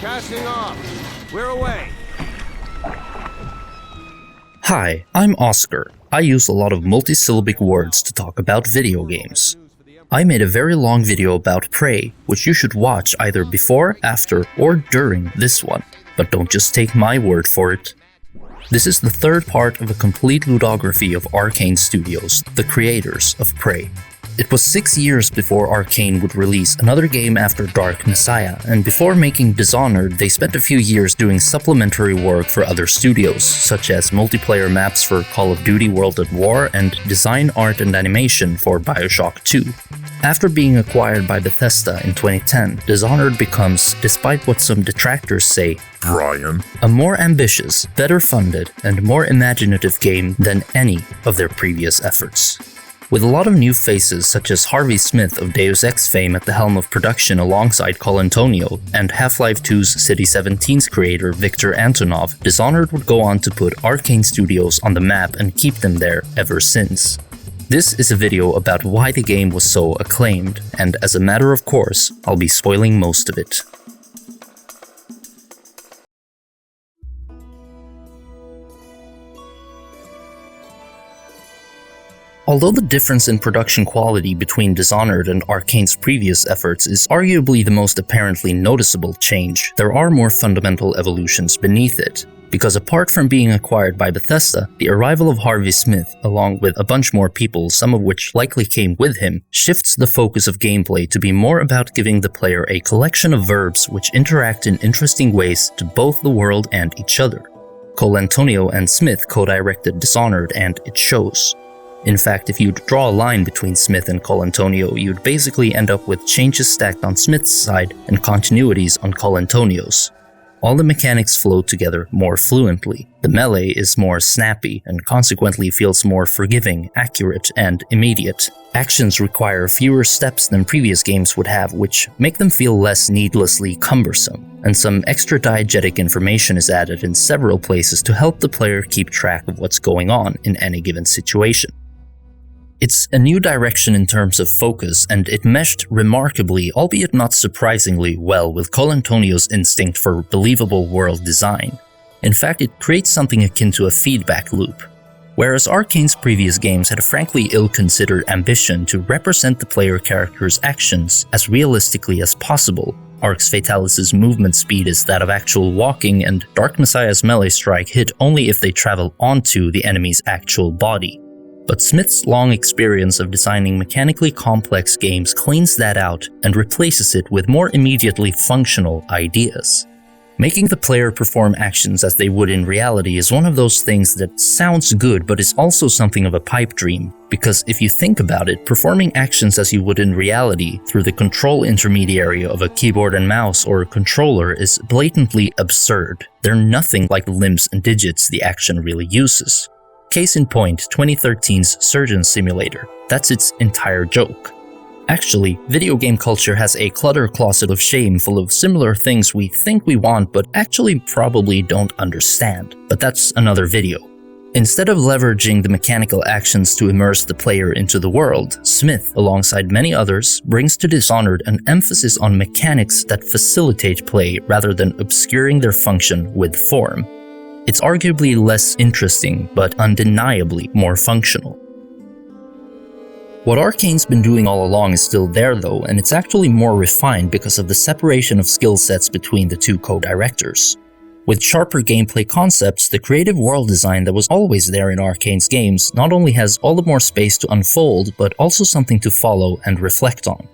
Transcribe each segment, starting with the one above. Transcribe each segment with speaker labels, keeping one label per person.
Speaker 1: Casting off. We're away.
Speaker 2: Hi, I'm Oscar. I use a lot of multisyllabic words to talk about video games. I made a very long video about Prey, which you should watch either before, after, or during this one. But don't just take my word for it. This is the third part of a complete ludography of Arkane Studios, the creators of Prey. It was 6 years before Arkane would release another game after Dark Messiah, and before making Dishonored, they spent a few years doing supplementary work for other studios, such as multiplayer maps for Call of Duty World at War and design, art, and animation for Bioshock 2. After being acquired by Bethesda in 2010, Dishonored becomes, despite what some detractors say,
Speaker 3: Brian,
Speaker 2: a more ambitious, better funded, and more imaginative game than any of their previous efforts. With a lot of new faces such as Harvey Smith of Deus Ex fame at the helm of production alongside Colantonio, and Half-Life 2's City 17's creator Viktor Antonov, Dishonored would go on to put Arkane Studios on the map and keep them there ever since. This is a video about why the game was so acclaimed, and as a matter of course, I'll be spoiling most of it. Although the difference in production quality between Dishonored and Arkane's previous efforts is arguably the most apparently noticeable change, there are more fundamental evolutions beneath it. Because apart from being acquired by Bethesda, the arrival of Harvey Smith, along with a bunch more people, some of which likely came with him, shifts the focus of gameplay to be more about giving the player a collection of verbs which interact in interesting ways to both the world and each other. Colantonio and Smith co-directed Dishonored, and it shows. In fact, if you'd draw a line between Smith and Colantonio, you'd basically end up with changes stacked on Smith's side and continuities on Colantonio's. All the mechanics flow together more fluently. The melee is more snappy and consequently feels more forgiving, accurate, and immediate. Actions require fewer steps than previous games would have, which make them feel less needlessly cumbersome. And some extra diegetic information is added in several places to help the player keep track of what's going on in any given situation. It's a new direction in terms of focus, and it meshed remarkably, albeit not surprisingly, well with Colantonio's instinct for believable world design. In fact, it creates something akin to a feedback loop. Whereas Arkane's previous games had a frankly ill-considered ambition to represent the player character's actions as realistically as possible, Arx Fatalis' movement speed is that of actual walking, and Dark Messiah's melee strike hit only if they travel onto the enemy's actual body. But Smith's long experience of designing mechanically complex games cleans that out and replaces it with more immediately functional ideas. Making the player perform actions as they would in reality is one of those things that sounds good but is also something of a pipe dream, because if you think about it, performing actions as you would in reality through the control intermediary of a keyboard and mouse or a controller is blatantly absurd. They're nothing like the limbs and digits the action really uses. Case in point, 2013's Surgeon Simulator. That's its entire joke. Actually, video game culture has a clutter closet of shame full of similar things we think we want but actually probably don't understand. But that's another video. Instead of leveraging the mechanical actions to immerse the player into the world, Smith, alongside many others, brings to Dishonored an emphasis on mechanics that facilitate play rather than obscuring their function with form. It's arguably less interesting, but undeniably more functional. What Arkane's been doing all along is still there though, and it's actually more refined because of the separation of skill sets between the two co-directors. With sharper gameplay concepts, the creative world design that was always there in Arkane's games not only has all the more space to unfold, but also something to follow and reflect on.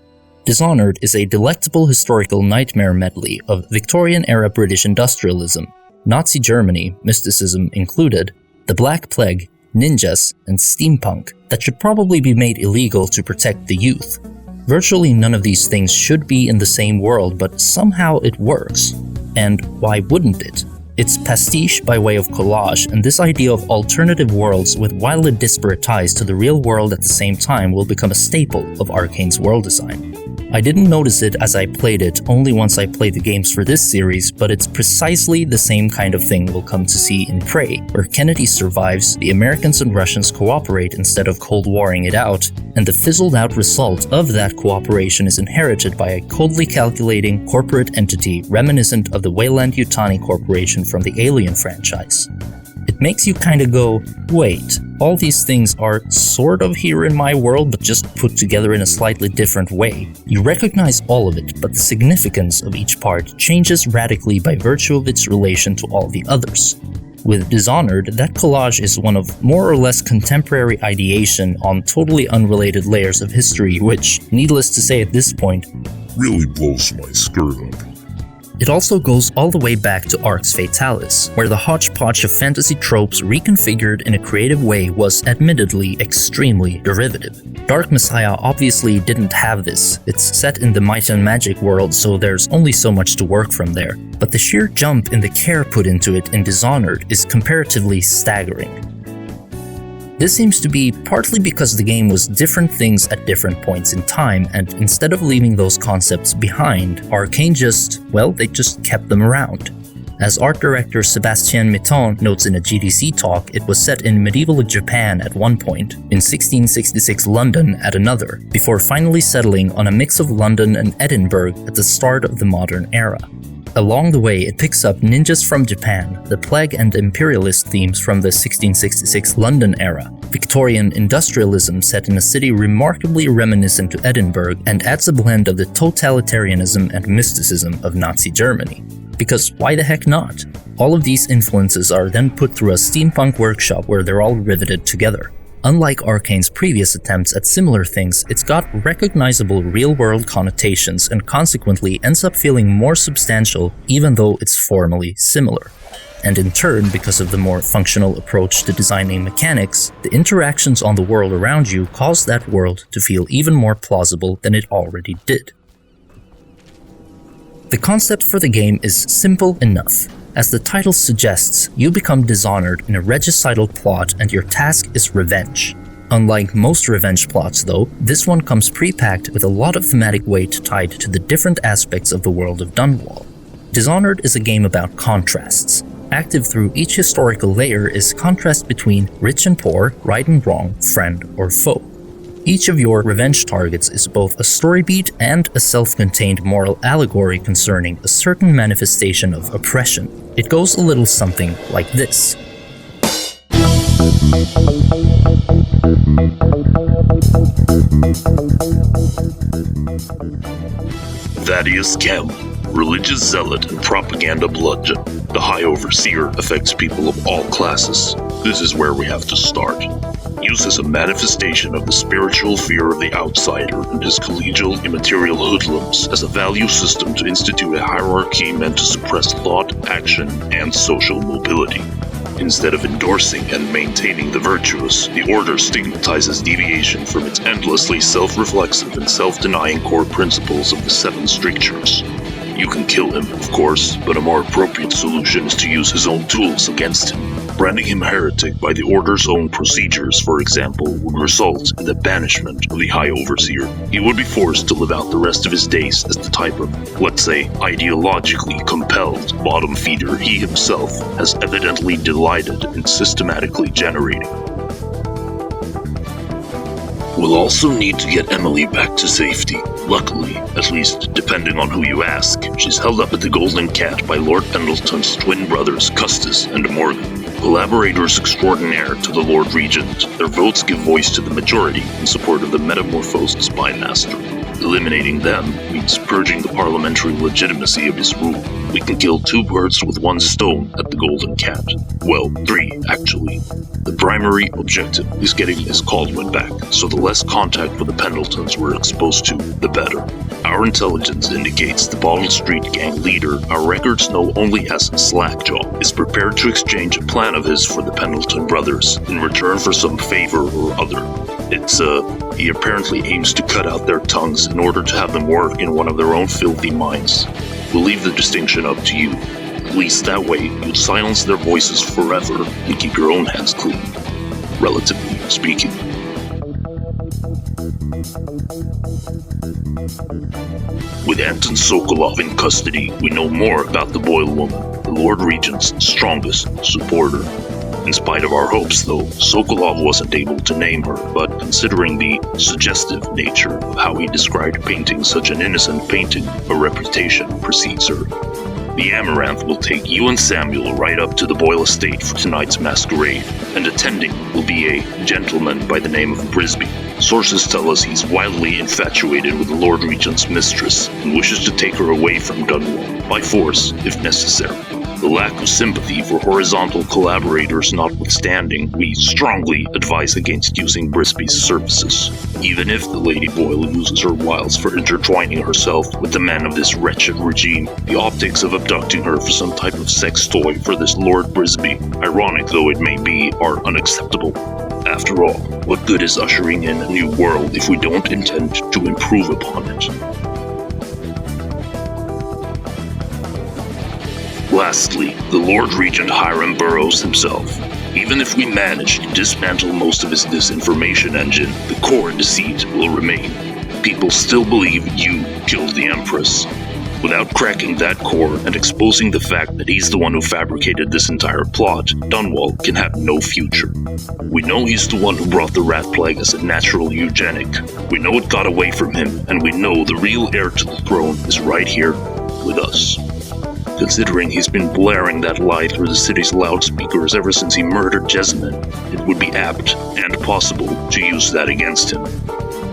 Speaker 2: Dishonored is a delectable historical nightmare medley of Victorian-era British industrialism, Nazi Germany, mysticism included, the Black Plague, ninjas, and steampunk that should probably be made illegal to protect the youth. Virtually none of these things should be in the same world, but somehow it works. And why wouldn't it? It's pastiche by way of collage, and this idea of alternative worlds with wildly disparate ties to the real world at the same time will become a staple of Arkane's world design. I didn't notice it as I played it only once I played the games for this series, but it's precisely the same kind of thing we'll come to see in Prey, where Kennedy survives, the Americans and Russians cooperate instead of Cold Warring it out, and the fizzled out result of that cooperation is inherited by a coldly calculating corporate entity reminiscent of the Weyland-Yutani Corporation from the Alien franchise. It makes you kinda go, wait, all these things are sort of here in my world but just put together in a slightly different way. You recognize all of it, but the significance of each part changes radically by virtue of its relation to all the others. With Dishonored, that collage is one of more or less contemporary ideation on totally unrelated layers of history which, needless to say at this point,
Speaker 3: really blows my skirt up.
Speaker 2: It also goes all the way back to Arx Fatalis, where the hodgepodge of fantasy tropes reconfigured in a creative way was admittedly extremely derivative. Dark Messiah obviously didn't have this. It's set in the Might and Magic world, so there's only so much to work from there. But the sheer jump in the care put into it in Dishonored is comparatively staggering. This seems to be partly because the game was different things at different points in time, and instead of leaving those concepts behind, Arkane they just kept them around. As art director Sébastien Mitton notes in a GDC talk, it was set in medieval Japan at one point, in 1666 London at another, before finally settling on a mix of London and Edinburgh at the start of the modern era. Along the way, it picks up ninjas from Japan, the plague and imperialist themes from the 1666 London era, Victorian industrialism set in a city remarkably reminiscent to Edinburgh, and adds a blend of the totalitarianism and mysticism of Nazi Germany. Because why the heck not? All of these influences are then put through a steampunk workshop where they're all riveted together. Unlike Arkane's previous attempts at similar things, it's got recognizable real-world connotations and consequently ends up feeling more substantial even though it's formally similar. And in turn, because of the more functional approach to designing mechanics, the interactions on the world around you cause that world to feel even more plausible than it already did. The concept for the game is simple enough. As the title suggests, you become Dishonored in a regicidal plot and your task is revenge. Unlike most revenge plots though, this one comes pre-packed with a lot of thematic weight tied to the different aspects of the world of Dunwall. Dishonored is a game about contrasts. Active through each historical layer is contrast between rich and poor, right and wrong, friend or foe. Each of your revenge targets is both a story beat and a self-contained moral allegory concerning a certain manifestation of oppression. It goes a little something like this.
Speaker 4: Thaddeus Kemp, religious zealot and propaganda bludgeon. The High Overseer affects people of all classes. This is where we have to start. Used as a manifestation of the spiritual fear of the outsider and his collegial immaterial hoodlums as a value system to institute a hierarchy meant to suppress thought, action, and social mobility. Instead of endorsing and maintaining the virtuous, the Order stigmatizes deviation from its endlessly self-reflexive and self-denying core principles of the Seven Strictures. You can kill him, of course, but a more appropriate solution is to use his own tools against him. Branding him heretic by the Order's own procedures, for example, would result in the banishment of the High Overseer. He would be forced to live out the rest of his days as the type of, let's say, ideologically compelled bottom feeder he himself has evidently delighted in systematically generating. We'll also need to get Emily back to safety. Luckily, at least depending on who you ask, she's held up at the Golden Cat by Lord Pendleton's twin brothers Custis and Morgan, collaborators extraordinaire to the Lord Regent. Their votes give voice to the majority in support of the metamorphosed spymaster. Eliminating them means purging the parliamentary legitimacy of his rule. We can kill 2 birds with 1 stone at the Golden Cat. Well, 3, actually. The primary objective is getting Miss Caldwell back, so the less contact with the Pendletons we're exposed to, the better. Our intelligence indicates the Bottle Street gang leader our records know only as Slackjaw is prepared to exchange a plan of his for the Pendleton brothers in return for some favor or other. He apparently aims to cut out their tongues in order to have them work in one of their own filthy mines. We'll leave the distinction up to you. At least that way, you'll silence their voices forever and keep your own hands clean. Relatively speaking. With Anton Sokolov in custody, we know more about the Boil Woman, the Lord Regent's strongest supporter. In spite of our hopes, though, Sokolov wasn't able to name her, but considering the suggestive nature of how he described painting such an innocent painting, a reputation precedes her. The Amaranth will take you and Samuel right up to the Boyle estate for tonight's masquerade, and attending will be a gentleman by the name of Brisby. Sources tell us he's wildly infatuated with the Lord Regent's mistress and wishes to take her away from Dunwall, by force if necessary. The lack of sympathy for horizontal collaborators notwithstanding, we strongly advise against using Brisby's services, even if the Lady Boyle uses her wiles for intertwining herself with the men of this wretched regime. The optics of abducting her for some type of sex toy for this Lord Brisby, ironic though it may be, are unacceptable. After all, what good is ushering in a new world if we don't intend to improve upon it? Lastly, the Lord Regent Hiram Burroughs himself. Even if we manage to dismantle most of his disinformation engine, the core deceit will remain. People still believe you killed the Empress. Without cracking that core and exposing the fact that he's the one who fabricated this entire plot, Dunwall can have no future. We know he's the one who brought the rat plague as a natural eugenic. We know it got away from him, and we know the real heir to the throne is right here with us. Considering he's been blaring that lie through the city's loudspeakers ever since he murdered Jessamine, it would be apt and possible to use that against him.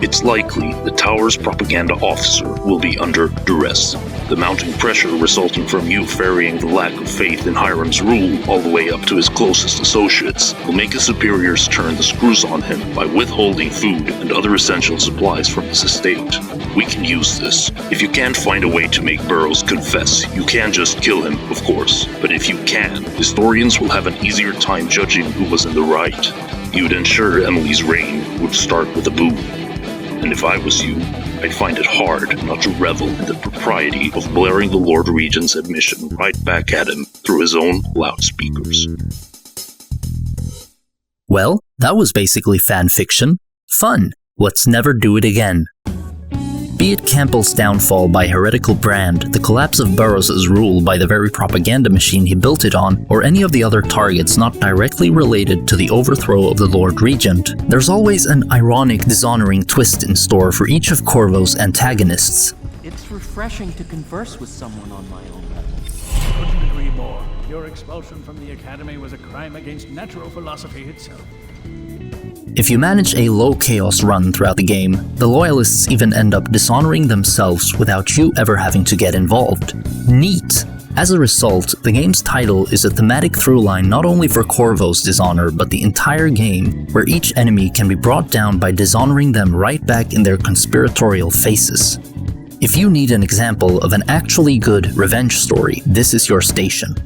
Speaker 4: It's likely the Tower's propaganda officer will be under duress. The mounting pressure resulting from you ferrying the lack of faith in Hiram's rule all the way up to his closest associates will make his superiors turn the screws on him by withholding food and other essential supplies from his estate. We can use this. If you can't find a way to make Burroughs confess, you can just kill him, of course. But if you can, historians will have an easier time judging who was in the right. You'd ensure Emily's reign would start with a boom. And if I was you, I'd find it hard not to revel in the propriety of blaring the Lord Regent's admission right back at him through his own loudspeakers.
Speaker 2: Well, that was basically fan fiction. Fun. Let's never do it again. Be it Campbell's downfall by heretical Brand, the collapse of Burroughs' rule by the very propaganda machine he built it on, or any of the other targets not directly related to the overthrow of the Lord Regent, there's always an ironic, dishonoring twist in store for each of Corvo's antagonists.
Speaker 1: It's refreshing to converse with someone on my own level.
Speaker 5: Couldn't agree more. Your expulsion from the Academy was a crime against natural philosophy itself.
Speaker 2: If you manage a low chaos run throughout the game, the Loyalists even end up dishonoring themselves without you ever having to get involved. Neat! As a result, the game's title is a thematic throughline not only for Corvo's dishonor, but the entire game, where each enemy can be brought down by dishonoring them right back in their conspiratorial faces. If you need an example of an actually good revenge story, this is your station.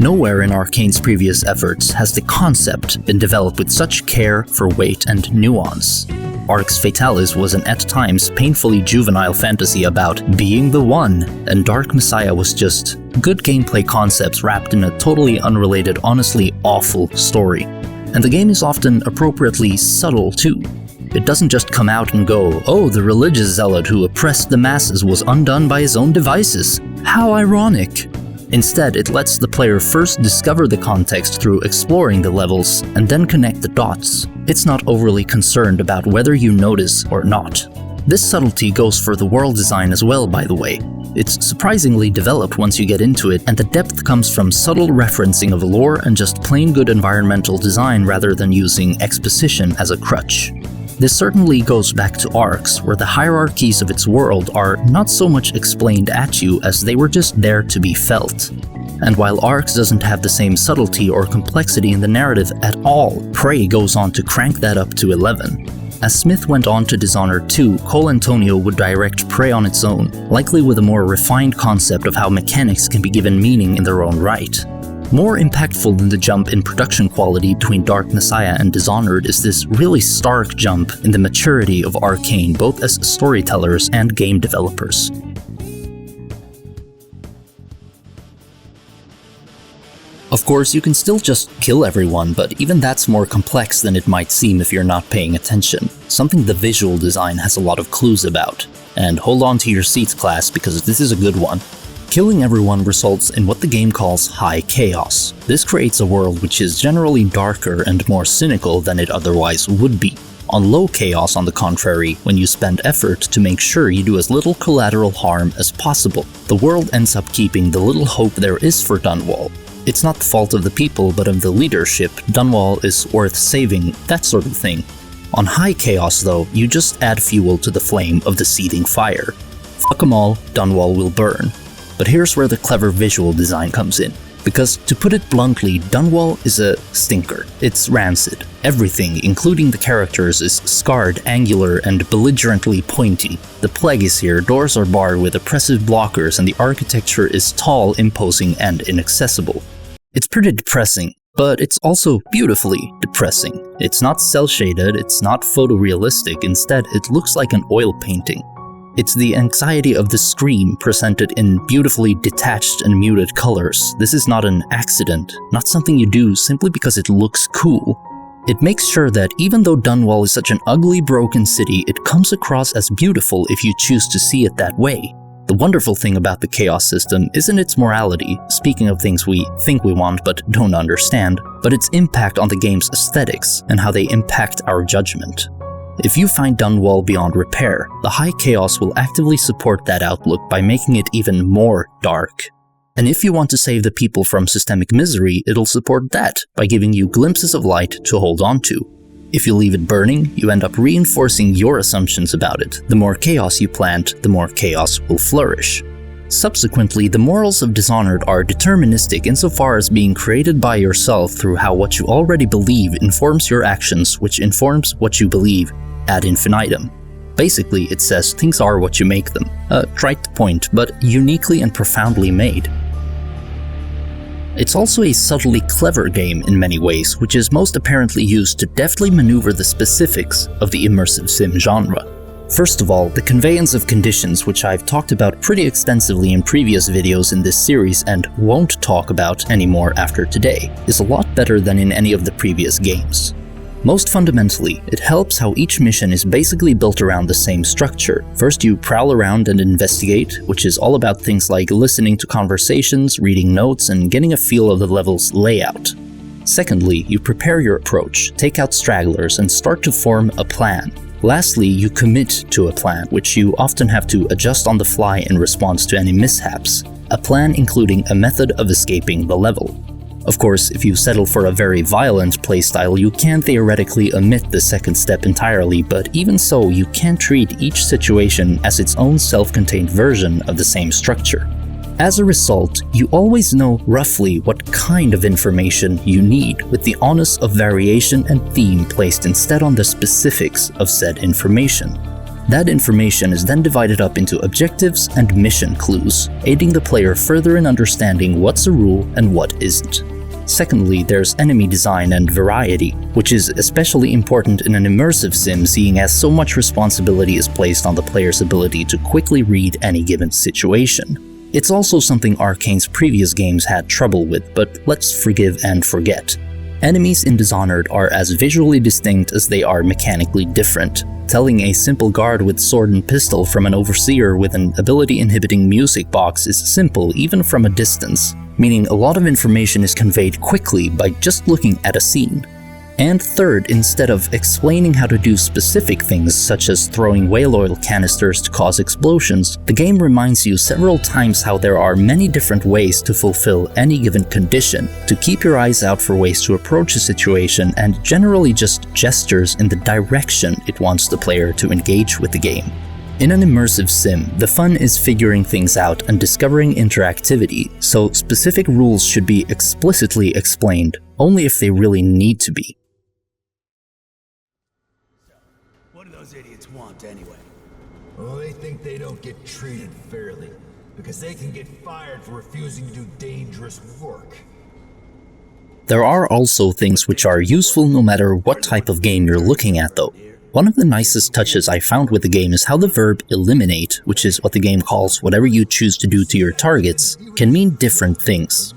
Speaker 2: Nowhere in Arkane's previous efforts has the concept been developed with such care for weight and nuance. Arx Fatalis was an at times painfully juvenile fantasy about being the one, and Dark Messiah was just good gameplay concepts wrapped in a totally unrelated, honestly awful story. And the game is often appropriately subtle too. It doesn't just come out and go, oh, the religious zealot who oppressed the masses was undone by his own devices. How ironic! Instead, it lets the player first discover the context through exploring the levels, and then connect the dots. It's not overly concerned about whether you notice or not. This subtlety goes for the world design as well, by the way. It's surprisingly developed once you get into it, and the depth comes from subtle referencing of lore and just plain good environmental design rather than using exposition as a crutch. This certainly goes back to Arx, where the hierarchies of its world are not so much explained at you as they were just there to be felt. And while Arx doesn't have the same subtlety or complexity in the narrative at all, Prey goes on to crank that up to 11. As Smith went on to Dishonored 2, Cole Antonio would direct Prey on its own, likely with a more refined concept of how mechanics can be given meaning in their own right. More impactful than the jump in production quality between Dark Messiah and Dishonored is this really stark jump in the maturity of Arkane, both as storytellers and game developers. Of course, you can still just kill everyone, but even that's more complex than it might seem if you're not paying attention, something the visual design has a lot of clues about. And hold on to your seats, class, because this is a good one. Killing everyone results in what the game calls high chaos. This creates a world which is generally darker and more cynical than it otherwise would be. On low chaos, on the contrary, when you spend effort to make sure you do as little collateral harm as possible, the world ends up keeping the little hope there is for Dunwall. It's not the fault of the people, but of the leadership. Dunwall is worth saving, that sort of thing. On high chaos, though, you just add fuel to the flame of the seething fire. Fuck 'em all, Dunwall will burn. But here's where the clever visual design comes in. Because, to put it bluntly, Dunwall is a stinker. It's rancid. Everything, including the characters, is scarred, angular, and belligerently pointy. The plague is here, doors are barred with oppressive blockers, and the architecture is tall, imposing, and inaccessible. It's pretty depressing, but it's also beautifully depressing. It's not cel-shaded, it's not photorealistic, instead it looks like an oil painting. It's the anxiety of the scream presented in beautifully detached and muted colors. This is not an accident, not something you do simply because it looks cool. It makes sure that even though Dunwall is such an ugly, broken city, it comes across as beautiful if you choose to see it that way. The wonderful thing about the chaos system isn't its morality, speaking of things we think we want but don't understand, but its impact on the game's aesthetics and how they impact our judgment. If you find Dunwall beyond repair, the high chaos will actively support that outlook by making it even more dark. And if you want to save the people from systemic misery, it'll support that by giving you glimpses of light to hold on to. If you leave it burning, you end up reinforcing your assumptions about it. The more chaos you plant, the more chaos will flourish. Subsequently, the morals of Dishonored are deterministic insofar as being created by yourself through how what you already believe informs your actions, which informs what you believe ad infinitum. Basically, it says things are what you make them. A trite point, but uniquely and profoundly made. It's also a subtly clever game in many ways, which is most apparently used to deftly maneuver the specifics of the immersive sim genre. First of all, the conveyance of conditions, which I've talked about pretty extensively in previous videos in this series and won't talk about anymore after today, is a lot better than in any of the previous games. Most fundamentally, it helps how each mission is basically built around the same structure. First, you prowl around and investigate, which is all about things like listening to conversations, reading notes, and getting a feel of the level's layout. Secondly, you prepare your approach, take out stragglers, and start to form a plan. Lastly, you commit to a plan, which you often have to adjust on the fly in response to any mishaps. A plan including a method of escaping the level. Of course, if you settle for a very violent playstyle, you can theoretically omit the second step entirely, but even so, you can treat each situation as its own self-contained version of the same structure. As a result, you always know roughly what kind of information you need, with the onus of variation and theme placed instead on the specifics of said information. That information is then divided up into objectives and mission clues, aiding the player further in understanding what's a rule and what isn't. Secondly, there's enemy design and variety, which is especially important in an immersive sim, seeing as so much responsibility is placed on the player's ability to quickly read any given situation. It's also something Arkane's previous games had trouble with, but let's forgive and forget. Enemies in Dishonored are as visually distinct as they are mechanically different. Telling a simple guard with sword and pistol from an overseer with an ability-inhibiting music box is simple even from a distance, meaning a lot of information is conveyed quickly by just looking at a scene. And third, instead of explaining how to do specific things such as throwing whale oil canisters to cause explosions, the game reminds you several times how there are many different ways to fulfill any given condition, to keep your eyes out for ways to approach a situation, and generally just gestures in the direction it wants the player to engage with the game. In an immersive sim, the fun is figuring things out and discovering interactivity, so specific rules should be explicitly explained, only if they really need to be.
Speaker 6: What do those idiots want anyway?
Speaker 7: Well, they think they don't get treated fairly, because they can get fired for refusing to do dangerous work.
Speaker 2: There are also things which are useful no matter what type of game you're looking at though. One of the nicest touches I found with the game is how the verb eliminate, which is what the game calls whatever you choose to do to your targets, can mean different things.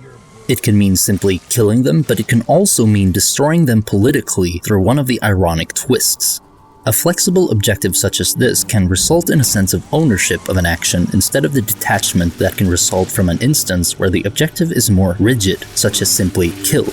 Speaker 2: It can mean simply killing them, but it can also mean destroying them politically through one of the ironic twists. A flexible objective such as this can result in a sense of ownership of an action instead of the detachment that can result from an instance where the objective is more rigid, such as simply kill.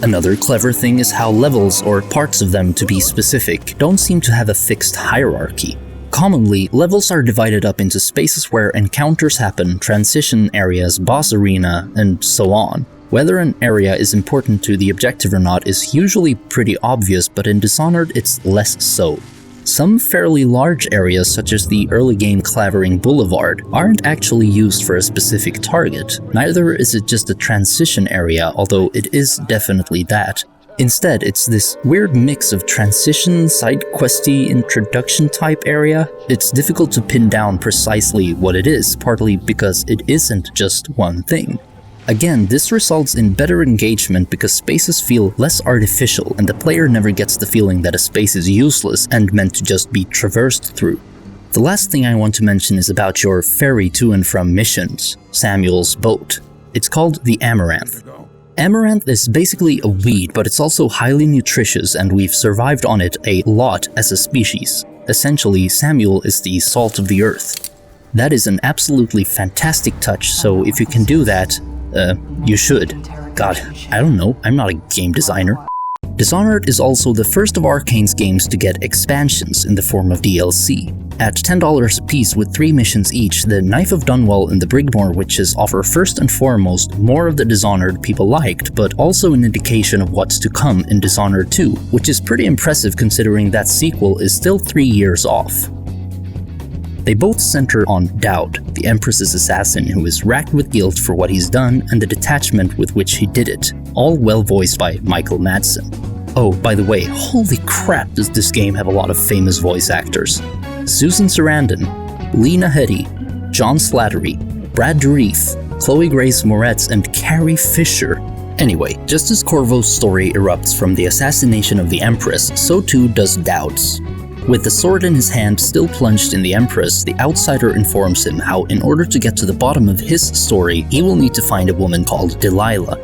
Speaker 2: Another clever thing is how levels, or parts of them to be specific, don't seem to have a fixed hierarchy. Commonly, levels are divided up into spaces where encounters happen, transition areas, boss arena, and so on. Whether an area is important to the objective or not is usually pretty obvious, but in Dishonored it's less so. Some fairly large areas, such as the early game Clavering Boulevard, aren't actually used for a specific target. Neither is it just a transition area, although it is definitely that. Instead, it's this weird mix of transition, side questy, introduction type area. It's difficult to pin down precisely what it is, partly because it isn't just one thing. Again, this results in better engagement because spaces feel less artificial and the player never gets the feeling that a space is useless and meant to just be traversed through. The last thing I want to mention is about your ferry to and from missions, Samuel's boat. It's called the Amaranth. Amaranth is basically a weed, but it's also highly nutritious and we've survived on it a lot as a species. Essentially, Samuel is the salt of the earth. That is an absolutely fantastic touch, so if you can do that, you should. God, I don't know, I'm not a game designer. Dishonored is also the first of Arkane's games to get expansions in the form of DLC. At $10 a piece with 3 missions each, the Knife of Dunwall and the Brigmore Witches offer first and foremost more of the Dishonored people liked, but also an indication of what's to come in Dishonored 2, which is pretty impressive considering that sequel is still 3 years off. They both center on Daud, the Empress's assassin who is racked with guilt for what he's done and the detachment with which he did it, all well voiced by Michael Madsen. Oh, by the way, holy crap does this game have a lot of famous voice actors. Susan Sarandon, Lena Headey, John Slattery, Brad Dourif, Chloe Grace Moretz, and Carrie Fisher. Anyway, just as Corvo's story erupts from the assassination of the Empress, so too does Daud's. With the sword in his hand still plunged in the Empress, the outsider informs him how in order to get to the bottom of his story, he will need to find a woman called Delilah.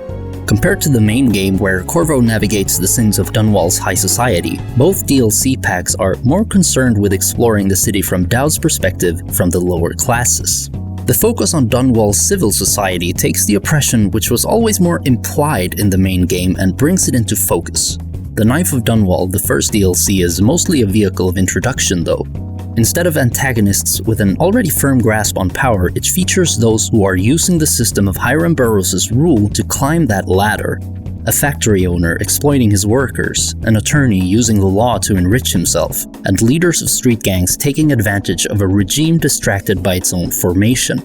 Speaker 2: Compared to the main game where Corvo navigates the sins of Dunwall's high society, both DLC packs are more concerned with exploring the city from Daud's perspective from the lower classes. The focus on Dunwall's civil society takes the oppression which was always more implied in the main game and brings it into focus. The Knife of Dunwall, the first DLC, is mostly a vehicle of introduction though. Instead of antagonists with an already firm grasp on power, it features those who are using the system of Hiram Burroughs' rule to climb that ladder. A factory owner exploiting his workers, an attorney using the law to enrich himself, and leaders of street gangs taking advantage of a regime distracted by its own formation.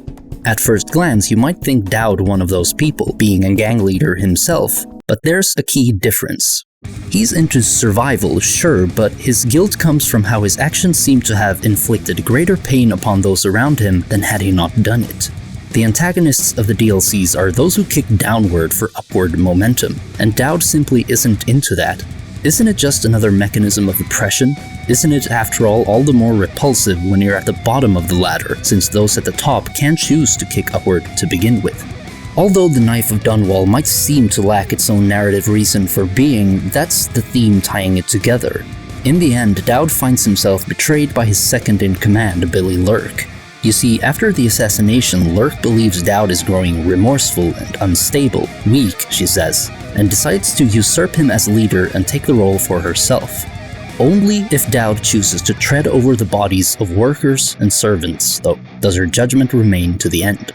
Speaker 2: At first glance, you might think Daud one of those people, being a gang leader himself, but there's a key difference. He's into survival, sure, but his guilt comes from how his actions seem to have inflicted greater pain upon those around him than had he not done it. The antagonists of the DLCs are those who kick downward for upward momentum, and Daud simply isn't into that. Isn't it just another mechanism of oppression? Isn't it, after all the more repulsive when you're at the bottom of the ladder, since those at the top can't choose to kick upward to begin with? Although the Knife of Dunwall might seem to lack its own narrative reason for being, that's the theme tying it together. In the end, Daud finds himself betrayed by his second-in-command, Billy Lurk. You see, after the assassination, Lurk believes Daud is growing remorseful and unstable, weak, she says, and decides to usurp him as leader and take the role for herself. Only if Daud chooses to tread over the bodies of workers and servants, though, does her judgment remain to the end.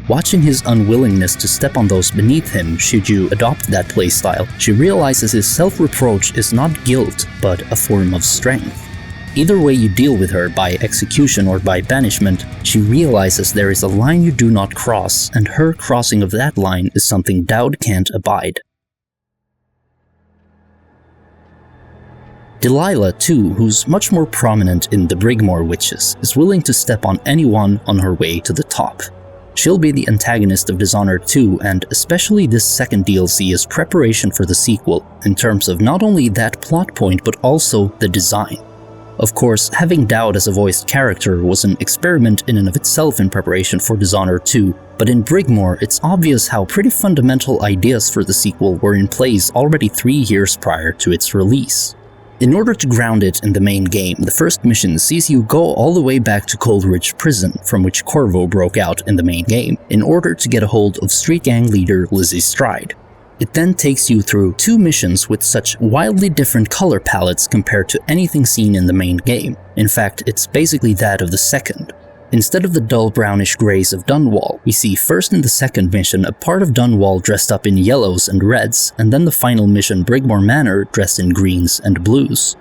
Speaker 2: Watching his unwillingness to step on those beneath him should you adopt that playstyle, she realizes his self-reproach is not guilt, but a form of strength. Either way you deal with her, by execution or by banishment, she realizes there is a line you do not cross, and her crossing of that line is something Daud can't abide. Delilah, too, who's much more prominent in the Brigmore Witches, is willing to step on anyone on her way to the top. She'll be the antagonist of Dishonored 2, and especially this second DLC is preparation for the sequel, in terms of not only that plot point but also the design. Of course, having Daud as a voiced character was an experiment in and of itself in preparation for Dishonored 2, But in Brigmore, it's obvious how pretty fundamental ideas for the sequel were in place already 3 years prior to its release. In order to ground it in the main game, the first mission sees you go all the way back to Coldridge Prison, from which Corvo broke out in the main game, in order to get a hold of street gang leader Lizzie Stride. It then takes you through 2 missions with such wildly different color palettes compared to anything seen in the main game. In fact, it's basically that of the second. Instead of the dull brownish grays of Dunwall, we see first in the second mission a part of Dunwall dressed up in yellows and reds, and then the final mission Brigmore Manor dressed in greens and blues.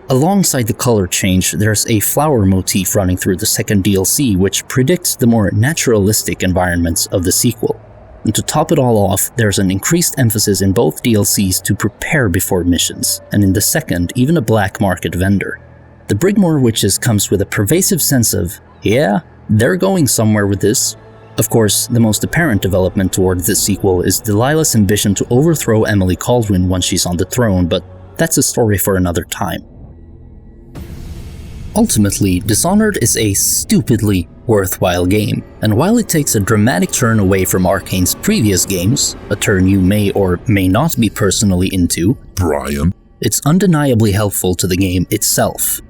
Speaker 2: Alongside the color change, there's a flower motif running through the second DLC which predicts the more naturalistic environments of the sequel. And to top it all off, there's an increased emphasis in both DLCs to prepare before missions, and in the second, even a black market vendor. The Brigmore Witches comes with a pervasive sense of, yeah, they're going somewhere with this. Of course, the most apparent development toward this sequel is Delilah's ambition to overthrow Emily Kaldwin once she's on the throne, but that's a story for another time. Ultimately, Dishonored is a stupidly worthwhile game, and while it takes a dramatic turn away from Arkane's previous games, a turn you may or may not be personally into,
Speaker 3: Brian,
Speaker 2: it's undeniably helpful to the game itself.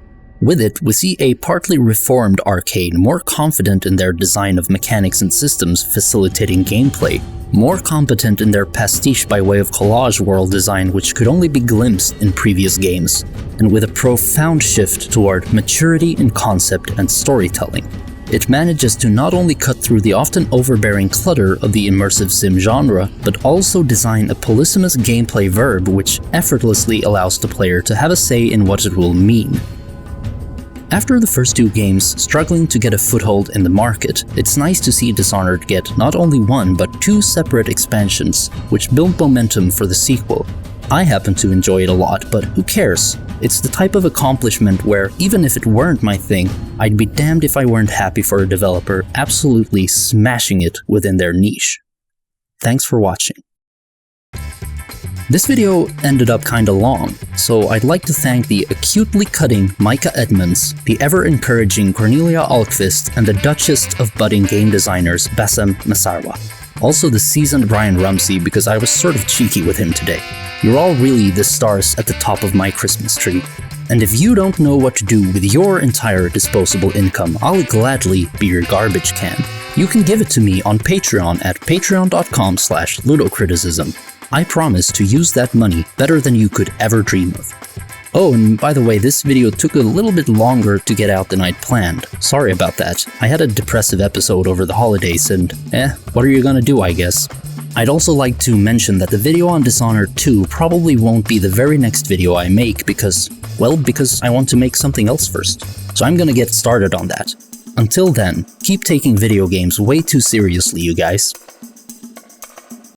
Speaker 2: With it, we see a partly reformed Arkane more confident in their design of mechanics and systems facilitating gameplay, more competent in their pastiche by way of collage world design which could only be glimpsed in previous games, and with a profound shift toward maturity in concept and storytelling. It manages to not only cut through the often overbearing clutter of the immersive sim genre, but also design a polysemous gameplay verb which effortlessly allows the player to have a say in what it will mean. After the first 2 games struggling to get a foothold in the market, it's nice to see Dishonored get not only 1 but 2 separate expansions, which build momentum for the sequel. I happen to enjoy it a lot, but who cares? It's the type of accomplishment where, even if it weren't my thing, I'd be damned if I weren't happy for a developer absolutely smashing it within their niche. Thanks for watching. This video ended up kinda long, so I'd like to thank the acutely cutting Micah Edmonds, the ever-encouraging Cornelia Alkvist, and the Duchess of budding game designers Bassem Masarwa. Also the seasoned Brian Rumsey, because I was sort of cheeky with him today. You're all really the stars at the top of my Christmas tree. And if you don't know what to do with your entire disposable income, I'll gladly be your garbage can. You can give it to me on Patreon at patreon.com/ludocriticism. I promise to use that money better than you could ever dream of. Oh, and by the way, this video took a little bit longer to get out than I'd planned. Sorry about that. I had a depressive episode over the holidays and what are you gonna do, I guess? I'd also like to mention that the video on Dishonored 2 probably won't be the very next video I make because I want to make something else first. So I'm gonna get started on that. Until then, keep taking video games way too seriously, you guys.